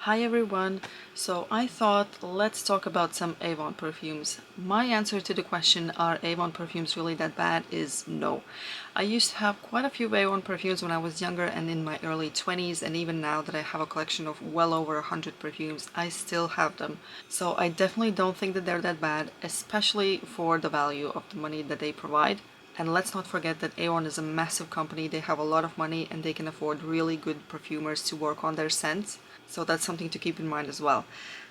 Hi everyone! So I thought let's talk about some Avon perfumes. My answer to the question, are Avon perfumes really that bad, is no. I used to have quite a few Avon perfumes when I was younger and in my early 20s, and even now that I have a collection of well over 100 perfumes, I still have them. So I definitely don't think that they're that bad, especially for the value of the money that they provide. And let's not forget that Avon is a massive company, they have a lot of money and they can afford really good perfumers to work on their scents. So that's something to keep in mind as well.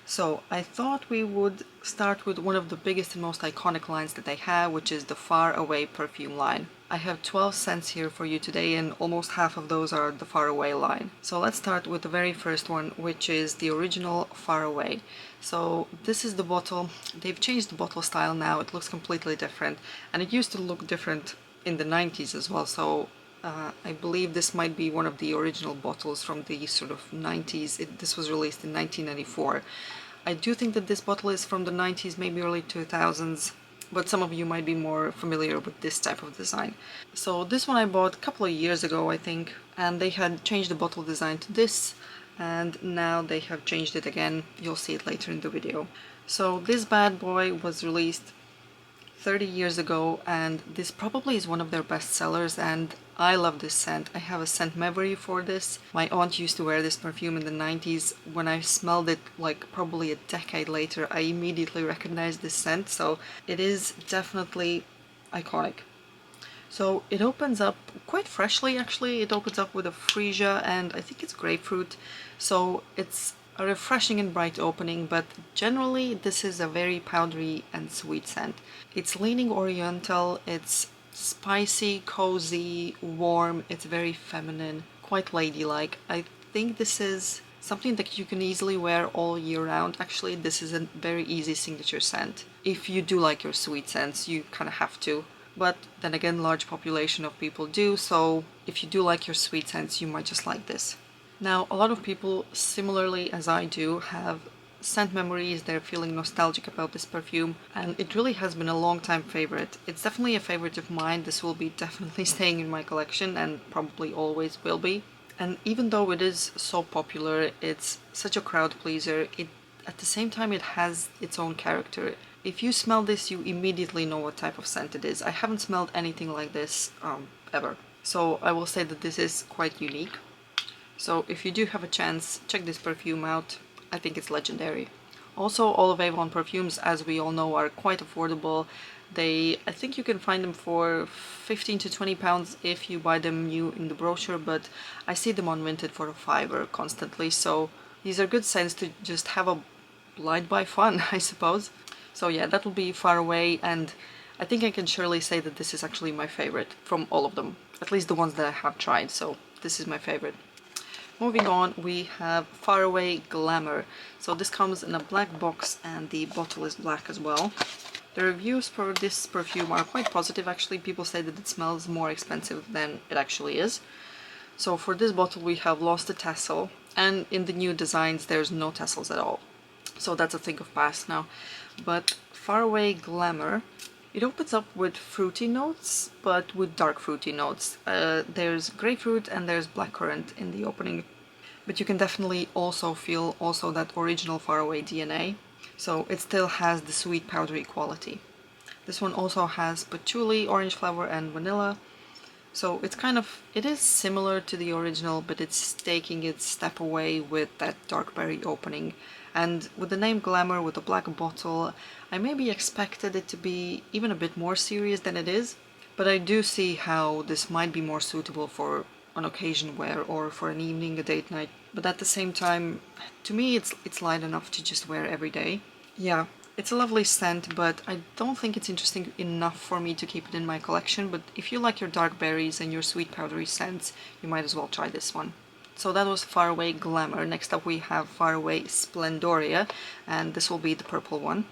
So I thought we would start with one of the biggest and most iconic lines that they have, which is the Far Away perfume line. I have 12 scents here for you today and almost half of those are the Far Away line. So let's start with the very first one, which is the original Far Away. So this is the bottle. They've changed the bottle style now, it looks completely different, and it used to look different in the 90s as well, so I believe this might be one of the original bottles from the sort of 90s. This was released in 1994. I do think that this bottle is from the 90s, maybe early 2000s, but some of you might be more familiar with this type of design. So this one I bought a couple of years ago, I think, and they had changed the bottle design to this, and now they have changed it again. You'll see it later in the video. So this bad boy was released 30 years ago, and this probably is one of their best sellers, and I love this scent. I have a scent memory for this. My aunt used to wear this perfume in the 90s. When I smelled it, like probably a decade later, I immediately recognized this scent, so it is definitely iconic. So it opens up quite freshly, actually. It opens up with a freesia and I think it's grapefruit. So it's a refreshing and bright opening, but generally this is a very powdery and sweet scent. It's leaning oriental, it's spicy, cozy, warm, it's very feminine, quite ladylike. I think this is something that you can easily wear all year round. Actually, this is a very easy signature scent. If you do like your sweet scents, you kind of have to. But then again, large population of people do, so if you do like your sweet scents, you might just like this. Now, a lot of people, similarly as I do, have scent memories, they're feeling nostalgic about this perfume, and it really has been a long time favorite. It's definitely a favorite of mine. This will be definitely staying in my collection and probably always will be. And even though it is so popular, it's such a crowd pleaser, at the same time it has its own character. If you smell this, you immediately know what type of scent it is. I haven't smelled anything like this ever. So I will say that this is quite unique. So if you do have a chance, check this perfume out. I think it's legendary. Also, all of Avon perfumes, as we all know, are quite affordable. I think you can find them for 15 to 20 pounds if you buy them new in the brochure, but I see them on Vinted for a fiver constantly, so these are good scents to just have a blind buy fun, I suppose. So yeah, that will be Far Away, and I think I can surely say that this is actually my favorite from all of them, at least the ones that I have tried, so this is my favorite. Moving on, we have Far Away Glamour. So this comes in a black box and the bottle is black as well. The reviews for this perfume are quite positive, actually. People say that it smells more expensive than it actually is. So for this bottle we have lost the tassel, and in the new designs there's no tassels at all. So that's a thing of past now. But Far Away Glamour, it opens up with fruity notes, but with dark fruity notes. There's grapefruit and there's blackcurrant in the opening. But you can definitely also feel that original Far Away DNA. So it still has the sweet powdery quality. This one also has patchouli, orange flower and vanilla. So it is similar to the original, but it's taking its step away with that dark berry opening. And with the name Glamour, with the black bottle, I maybe expected it to be even a bit more serious than it is, but I do see how this might be more suitable for an occasion wear or for an evening, a date night. But at the same time, to me it's light enough to just wear every day. Yeah, it's a lovely scent, but I don't think it's interesting enough for me to keep it in my collection. But if you like your dark berries and your sweet powdery scents, you might as well try this one. So that was Far Away Glamour. Next up we have Far Away Splendoria, and this will be the purple one.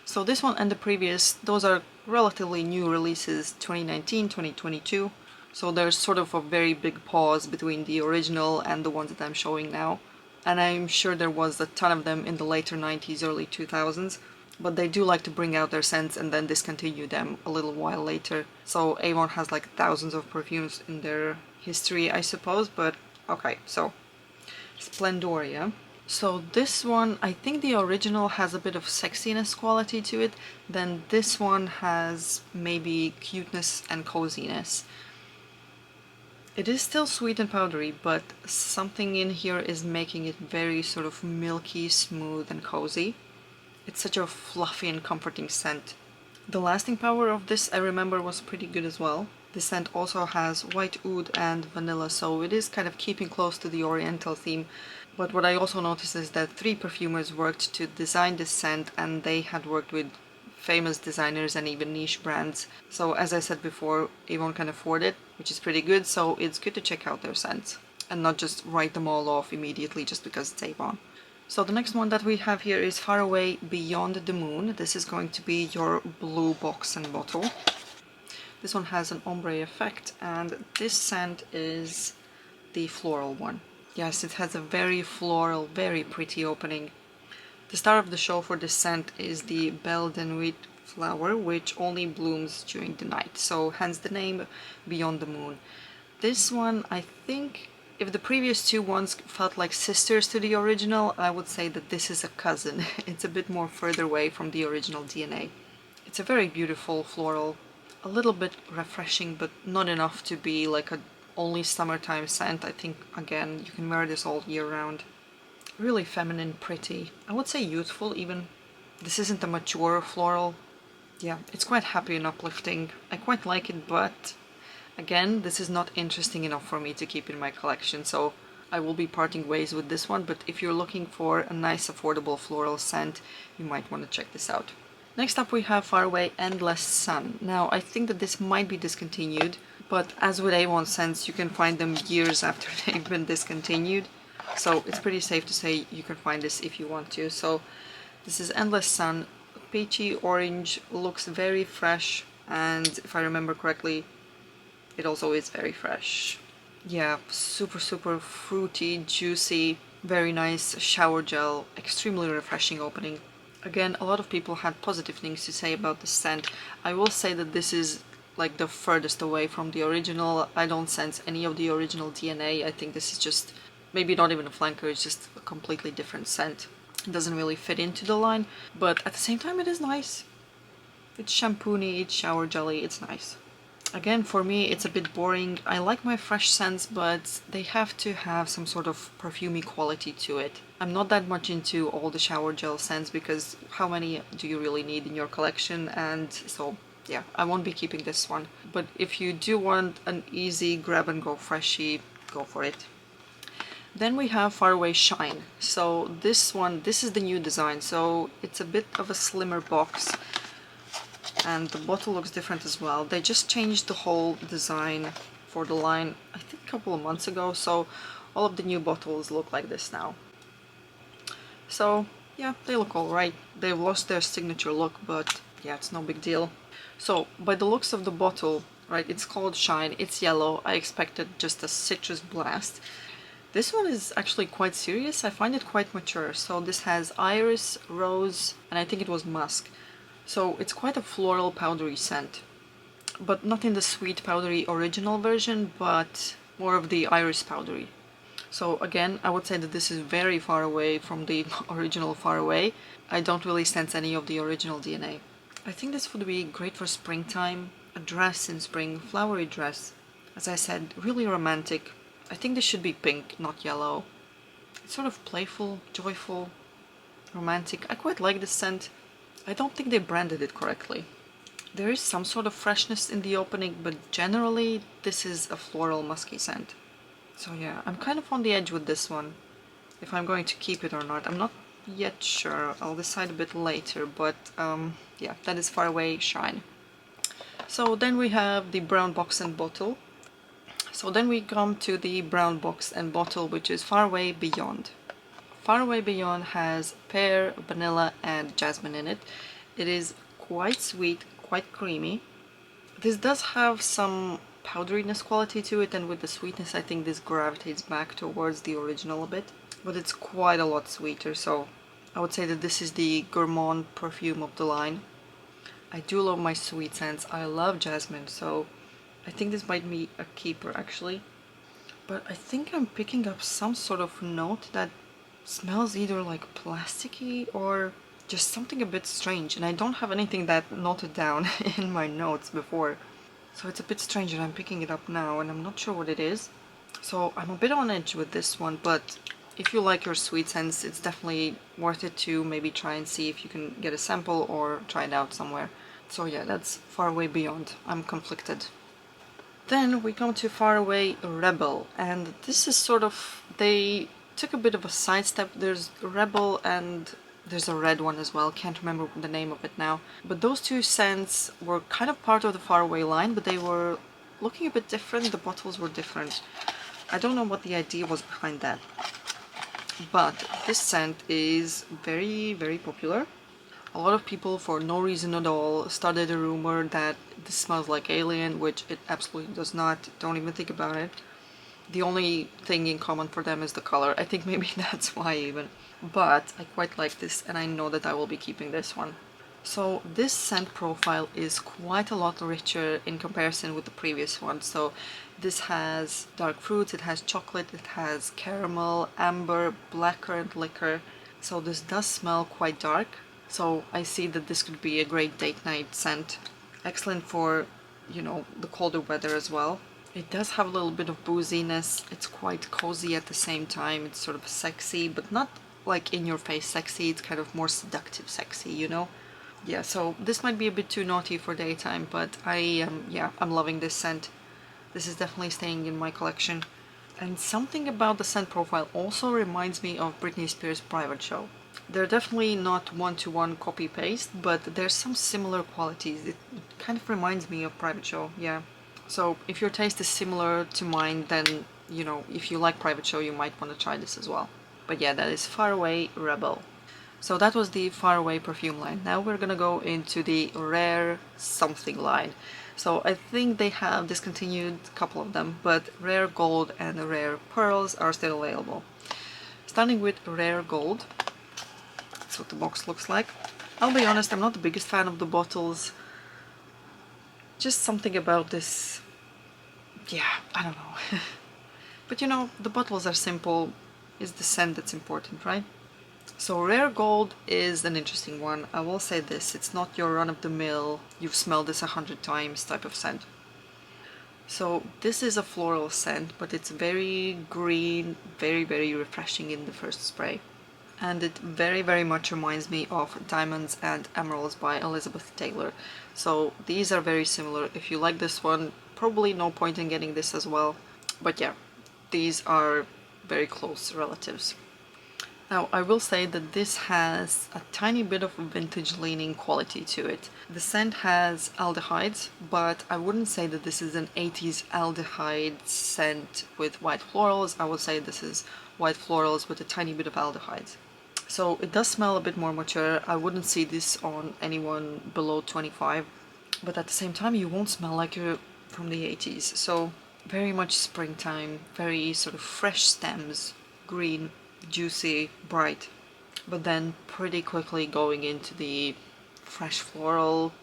So this one and the previous, those are relatively new releases, 2019, 2022. So there's sort of a very big pause between the original and the ones that I'm showing now. And I'm sure there was a ton of them in the later 90s, early 2000s. But they do like to bring out their scents and then discontinue them a little while later. So Avon has like thousands of perfumes in their history, I suppose, but okay, so Splendoria. So this one, I think the original has a bit of sexiness quality to it, then this one has maybe cuteness and coziness. It is still sweet and powdery, but something in here is making it very sort of milky, smooth and cozy. It's such a fluffy and comforting scent. The lasting power of this I remember was pretty good as well. The scent also has white oud and vanilla, so it is kind of keeping close to the oriental theme. But what I also noticed is that 3 perfumers worked to design this scent, and they had worked with famous designers and even niche brands. So as I said before, Avon can afford it, which is pretty good, so it's good to check out their scents and not just write them all off immediately just because it's Avon. So the next one that we have here is Far Away Beyond the Moon. This is going to be your blue box and bottle. This one has an ombre effect, and this scent is the floral one. Yes, it has a very floral, very pretty opening. The star of the show for this scent is the Belle de Nuit flower, which only blooms during the night, so hence the name Beyond the Moon. This one, I think, if the previous 2 ones felt like sisters to the original, I would say that this is a cousin. It's a bit more further away from the original DNA. It's a very beautiful floral, a little bit refreshing, but not enough to be like a only summertime scent. I think, again, you can wear this all year round. Really feminine, pretty. I would say youthful even. This isn't a mature floral. Yeah, it's quite happy and uplifting. I quite like it, but again, this is not interesting enough for me to keep in my collection, so I will be parting ways with this one, but if you're looking for a nice affordable floral scent, you might want to check this out. Next up we have Far Away Endless Sun. Now, I think that this might be discontinued, but as with Avon scents, you can find them years after they've been discontinued, so it's pretty safe to say you can find this if you want to. So this is Endless Sun, peachy orange, looks very fresh, and if I remember correctly, it also is very fresh. Yeah, super fruity, juicy, very nice shower gel, extremely refreshing opening. Again, a lot of people had positive things to say about the scent. I will say that this is like the furthest away from the original. I don't sense any of the original DNA. I think this is just maybe not even a flanker, it's just a completely different scent. It doesn't really fit into the line, but at the same time it is nice. It's shampoony, it's shower jelly, it's nice. Again, for me, it's a bit boring. I like my fresh scents, but they have to have some sort of perfumey quality to it. I'm not that much into all the shower gel scents because how many do you really need in your collection? And so, yeah, I won't be keeping this one. But if you do want an easy grab and go freshie, go for it. Then we have Far Away Shine. So this one, this is the new design. So it's a bit of a slimmer box. And the bottle looks different as well. They just changed the whole design for the line, I think a couple of months ago, so all of the new bottles look like this now. So yeah, they look alright. They've lost their signature look, but yeah, it's no big deal. So by the looks of the bottle, right, it's called Shine, it's yellow. I expected just a citrus blast. This one is actually quite serious. I find it quite mature. So this has iris, rose, and I think it was musk. So it's quite a floral powdery scent, but not in the sweet powdery original version, but more of the iris powdery. So again, I would say that this is very far away from the original Far Away. I don't really sense any of the original DNA. I think this would be great for springtime, a dress in spring, flowery dress. As I said, really romantic. I think this should be pink, not yellow. It's sort of playful, joyful, romantic. I quite like this scent. I don't think they branded it correctly. There is some sort of freshness in the opening, but generally this is a floral musky scent. So yeah, I'm kind of on the edge with this one, if I'm going to keep it or not. I'm not yet sure. I'll decide a bit later, but yeah, that is Far Away Shine. So then we have the brown box and bottle. So then we come to the brown box and bottle, which is Far Away Beyond. Far Away Beyond has pear, vanilla and jasmine in it. It is quite sweet, quite creamy. This does have some powderiness quality to it, and with the sweetness I think this gravitates back towards the original a bit. But it's quite a lot sweeter, so I would say that this is the gourmand perfume of the line. I do love my sweet scents. I love jasmine, so I think this might be a keeper actually. But I think I'm picking up some sort of note that smells either like plasticky or just something a bit strange, and I don't have anything that noted down in my notes before. So it's a bit strange and I'm picking it up now and I'm not sure what it is. So I'm a bit on edge with this one, but if you like your sweet scents, it's definitely worth it to maybe try and see if you can get a sample or try it out somewhere. So yeah, that's Far Away Beyond. I'm conflicted. Then we come to Far Away Rebel, and this is sort of, they took a bit of a sidestep. There's Rebel and there's a red one as well, can't remember the name of it now. But those two scents were kind of part of the Far Away line, but they were looking a bit different, the bottles were different. I don't know what the idea was behind that. But this scent is very, very popular. A lot of people, for no reason at all, started a rumor that this smells like Alien, which it absolutely does not. Don't even think about it. The only thing in common for them is the color. I think maybe that's why even. But I quite like this and I know that I will be keeping this one. So this scent profile is quite a lot richer in comparison with the previous one. So this has dark fruits, it has chocolate, it has caramel, amber, blackcurrant liquor. So this does smell quite dark. So I see that this could be a great date night scent. Excellent for, you know, the colder weather as well. It does have a little bit of booziness. It's quite cozy at the same time. It's sort of sexy, but not like in your face sexy. It's kind of more seductive sexy, you know? Yeah, so this might be a bit too naughty for daytime, but I'm loving this scent. This is definitely staying in my collection. And something about the scent profile also reminds me of Britney Spears' Private Show. They're definitely not one-to-one copy-paste, but there's some similar qualities. It kind of reminds me of Private Show, yeah. So if your taste is similar to mine, then, you know, if you like Private Show, you might want to try this as well. But yeah, that is Far Away Rebel. So that was the Far Away perfume line. Now we're gonna go into the Rare something line. So I think they have discontinued a couple of them, but Rare Gold and Rare Pearls are still available. Starting with Rare Gold. That's what the box looks like. I'll be honest, I'm not the biggest fan of the bottles. Just something about this, yeah, I don't know. But you know, the bottles are simple. It's the scent that's important, right? So Rare Gold is an interesting one. I will say this, it's not your run-of-the-mill, you've smelled this 100 times type of scent. So this is a floral scent, but it's very green, very, very refreshing in the first spray. And it very, very much reminds me of Diamonds and Emeralds by Elizabeth Taylor. So these are very similar. If you like this one, probably no point in getting this as well. But yeah, these are very close relatives. Now, I will say that this has a tiny bit of vintage leaning quality to it. The scent has aldehydes, but I wouldn't say that this is an 80s aldehyde scent with white florals. I would say this is white florals with a tiny bit of aldehydes. So it does smell a bit more mature. I wouldn't see this on anyone below 25, but at the same time you won't smell like you're from the 80s. So very much springtime, very sort of fresh stems, green, juicy, bright, but then pretty quickly going into the fresh floral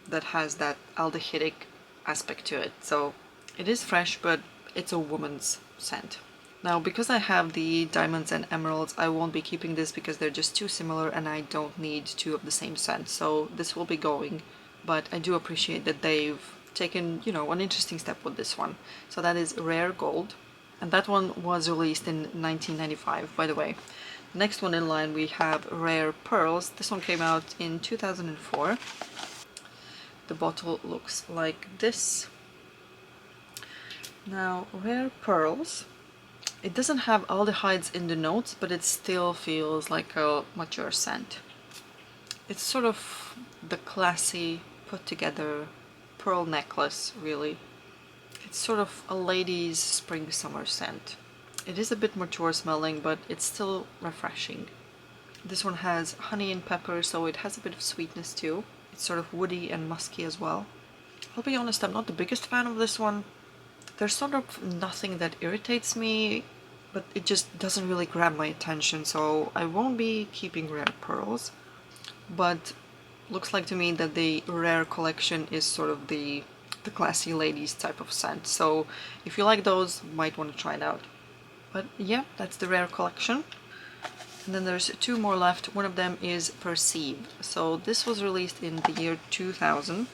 that has that aldehydic aspect to it. So it is fresh, but it's a woman's scent. Now, because I have the Diamonds and Emeralds, I won't be keeping this because they're just too similar and I don't need two of the same scent. So this will be going, but I do appreciate that they've taken, you know, an interesting step with this one. So that is Rare Gold. And that one was released in 1995, by the way. Next one in line we have Rare Pearls. This one came out in 2004. The bottle looks like this. Now, Rare Pearls, it doesn't have aldehydes in the notes, but it still feels like a mature scent. It's sort of the classy, put together pearl necklace, really. It's sort of a lady's spring-summer scent. It is a bit mature smelling, but it's still refreshing. This one has honey and pepper, so it has a bit of sweetness too. It's sort of woody and musky as well. I'll be honest, I'm not the biggest fan of this one. There's sort of nothing that irritates me, but it just doesn't really grab my attention, so I won't be keeping Rare Pearls. But looks like to me that the Rare collection is sort of the classy ladies type of scent, so if you like those, you might want to try it out. But yeah, that's the Rare collection. And then there's two more left. One of them is Perceive. So this was released in the year 2000.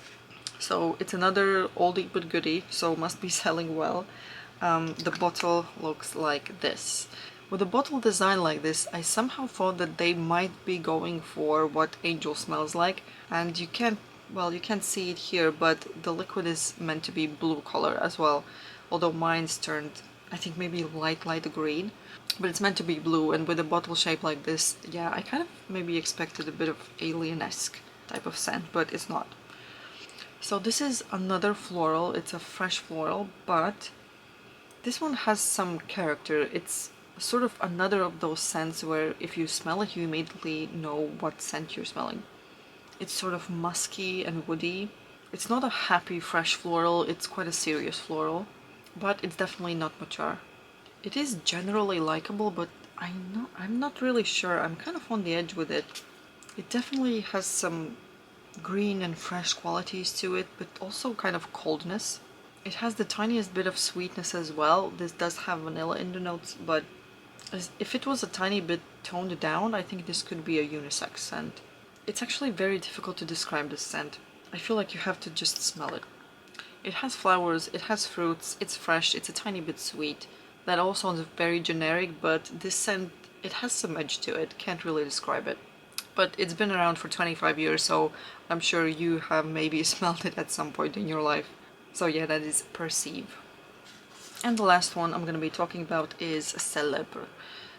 So it's another oldie but goodie, so must be selling well. The bottle looks like this. With a bottle design like this, I somehow thought that they might be going for what Angel smells like. And you can't, well, you can't see it here, but the liquid is meant to be blue color as well. Although mine's turned, I think maybe light green. But it's meant to be blue, and with a bottle shape like this, yeah, I kind of maybe expected a bit of alien-esque type of scent, but it's not. So this is another floral. It's a fresh floral, but this one has some character. It's sort of another of those scents where if you smell it, you immediately know what scent you're smelling. It's sort of musky and woody. It's not a happy fresh floral, it's quite a serious floral, but it's definitely not mature. It is generally likable, but I'm not really sure. I'm kind of on the edge with it. It definitely has some green and fresh qualities to it, but also kind of coldness. It has the tiniest bit of sweetness as well. This does have vanilla in the notes, but if it was a tiny bit toned down, I think this could be a unisex scent. It's actually very difficult to describe this scent. I feel like you have to just smell it. It has flowers, it has fruits, it's fresh, it's a tiny bit sweet. That all sounds very generic, but this scent, it has some edge to it. Can't really describe it. But it's been around for 25 years, so I'm sure you have maybe smelled it at some point in your life. So yeah, that is Perceive. And the last one I'm going to be talking about is Celebre.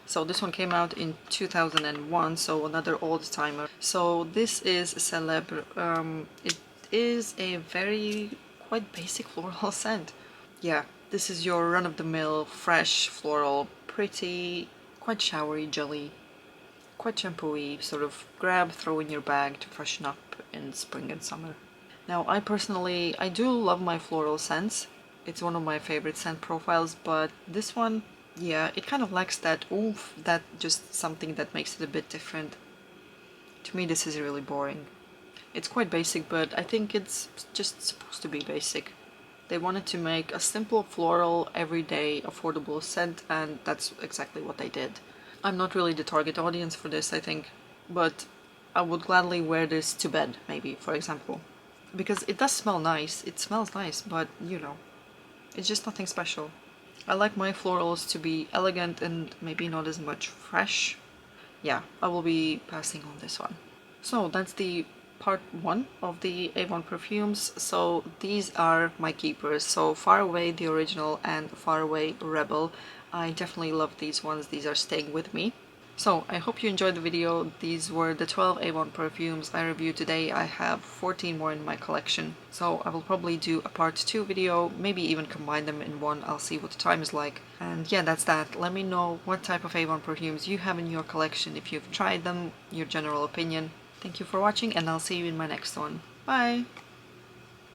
So this one came out in 2001, so another old-timer. So this is Celebre. It is a very quite basic floral scent. Yeah, this is your run-of-the-mill, fresh, floral, pretty, quite showery, jelly, quite shampoo-y, sort of grab, throw in your bag to freshen up in spring and summer. Now, I do love my floral scents. It's one of my favorite scent profiles, but this one, yeah, it kind of lacks that oomph, that just something that makes it a bit different. To me, this is really boring. It's quite basic, but I think it's just supposed to be basic. They wanted to make a simple floral, everyday, affordable scent, and that's exactly what they did. I'm not really the target audience for this, I think, but I would gladly wear this to bed, maybe, for example. Because it does smell nice, it smells nice, but, you know, it's just nothing special. I like my florals to be elegant and maybe not as much fresh. Yeah, I will be passing on this one. So that's the part 1 of the Avon perfumes. So these are my keepers. So Far Away, the original, and Far Away Rebel. I definitely love these ones. These are staying with me. So I hope you enjoyed the video. These were the 12 Avon perfumes I reviewed today. I have 14 more in my collection. So I will probably do a part 2 video, maybe even combine them in one. I'll see what the time is like. And yeah, that's that. Let me know what type of Avon perfumes you have in your collection, if you've tried them, your general opinion. Thank you for watching, and I'll see you in my next one. Bye!